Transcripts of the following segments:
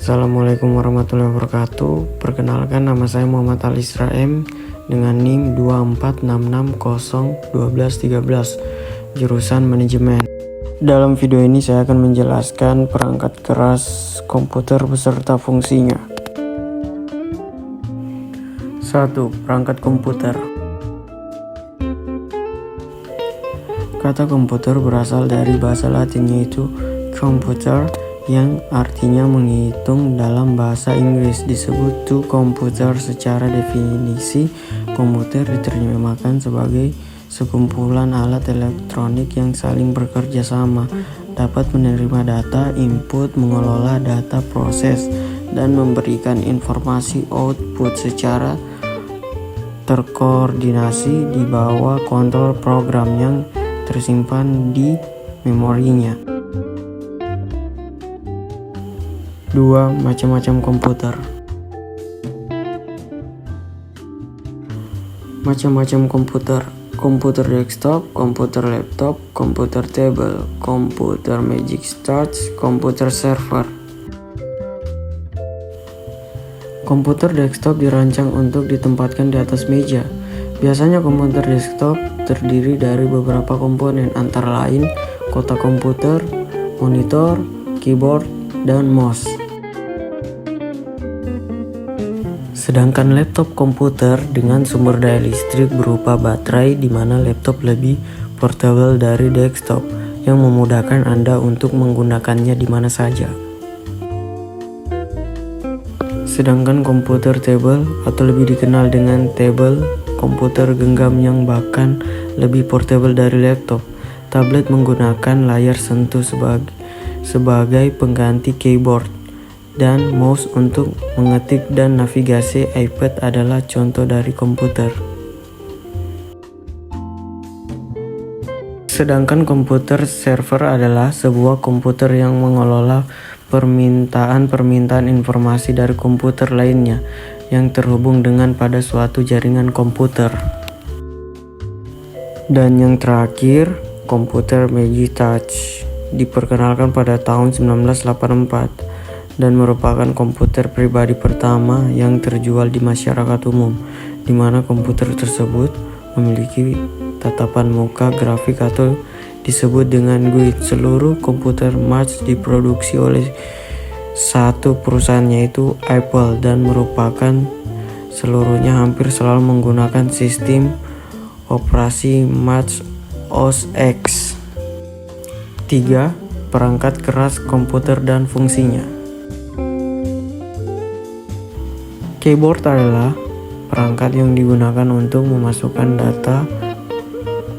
Assalamualaikum warahmatullahi wabarakatuh. Perkenalkan, nama saya Muhammad Alisra M dengan NIM 246601213, jurusan manajemen. Dalam video ini saya akan menjelaskan perangkat keras komputer beserta fungsinya. 1. Perangkat komputer. Kata komputer berasal dari bahasa Latin yaitu computer, yang artinya menghitung. Dalam bahasa Inggris disebut to computer. Secara definisi, komputer diterjemahkan sebagai sekumpulan alat elektronik yang saling bekerja sama, dapat menerima data input, mengelola data proses, dan memberikan informasi output secara terkoordinasi di bawah kontrol program yang tersimpan di memorinya. 2. Macam-macam komputer. Macam-macam komputer: komputer desktop, komputer laptop, komputer table, komputer Magic Start, komputer server. Komputer desktop dirancang untuk ditempatkan di atas meja. Biasanya komputer desktop terdiri dari beberapa komponen, antara lain kotak komputer, monitor, keyboard, dan mouse. Sedangkan laptop komputer dengan sumber daya listrik berupa baterai, di mana laptop lebih portable dari desktop yang memudahkan Anda untuk menggunakannya di mana saja. Sedangkan komputer table atau lebih dikenal dengan table, komputer genggam yang bahkan lebih portable dari laptop. Tablet menggunakan layar sentuh sebagai pengganti keyboard, dan mouse untuk mengetik dan navigasi. iPad adalah contoh dari komputer. Sedangkan komputer server adalah sebuah komputer yang mengelola permintaan informasi dari komputer lainnya yang terhubung dengan pada suatu jaringan komputer. Dan yang terakhir, komputer Magic Touch diperkenalkan pada tahun 1984 dan merupakan komputer pribadi pertama yang terjual di masyarakat umum, di mana komputer tersebut memiliki tatapan muka grafik atau disebut dengan GUID. Seluruh komputer Mac diproduksi oleh satu perusahaan yaitu Apple, dan merupakan seluruhnya hampir selalu menggunakan sistem operasi Mac OS X. 3. Perangkat keras komputer dan fungsinya. Keyboard adalah perangkat yang digunakan untuk memasukkan data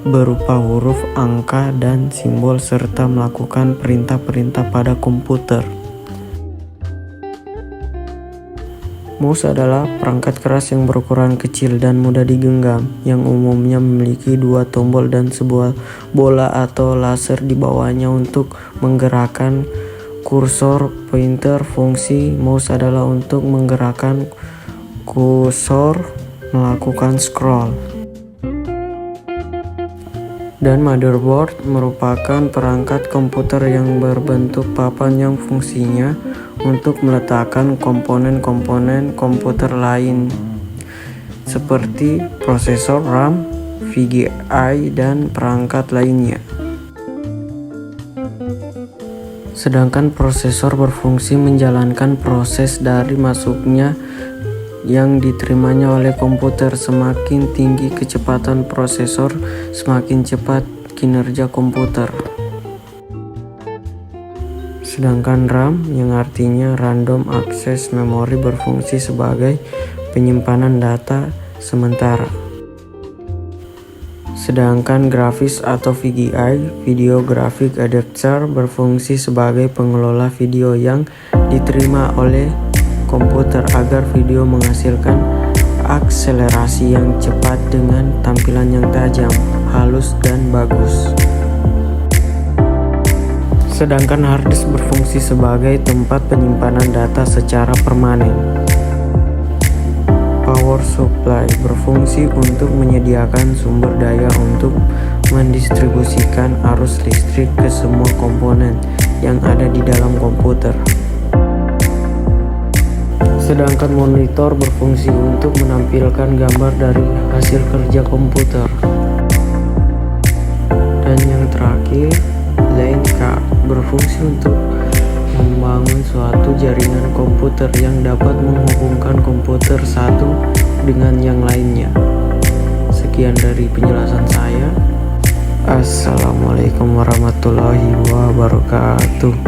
berupa huruf, angka, dan simbol serta melakukan perintah-perintah pada komputer. Mouse adalah perangkat keras yang berukuran kecil dan mudah digenggam, yang umumnya memiliki dua tombol dan sebuah bola atau laser di bawahnya untuk menggerakkan kursor pointer. Fungsi mouse adalah untuk menggerakkan kursor, melakukan scroll. Dan motherboard merupakan perangkat komputer yang berbentuk papan yang fungsinya untuk meletakkan komponen-komponen komputer lain seperti prosesor, RAM, VGA, dan perangkat lainnya. Sedangkan prosesor berfungsi menjalankan proses dari masuknya yang diterimanya oleh komputer. Semakin tinggi kecepatan prosesor, semakin cepat kinerja komputer. Sedangkan RAM, yang artinya random access memory, berfungsi sebagai penyimpanan data sementara. Sedangkan grafis atau VGA, video graphic adapter, berfungsi sebagai pengelola video yang diterima oleh komputer agar video menghasilkan akselerasi yang cepat dengan tampilan yang tajam, halus, dan bagus. Sedangkan hard disk berfungsi sebagai tempat penyimpanan data secara permanen. Power supply berfungsi untuk menyediakan sumber daya untuk mendistribusikan arus listrik ke semua komponen yang ada di dalam komputer. sedangkan monitor berfungsi untuk menampilkan gambar dari hasil kerja komputer. Dan yang terakhir, LAN card berfungsi untuk membangun suatu jaringan komputer yang dapat menghubungkan komputer satu dengan yang lainnya. Sekian dari penjelasan saya. Assalamualaikum warahmatullahi wabarakatuh.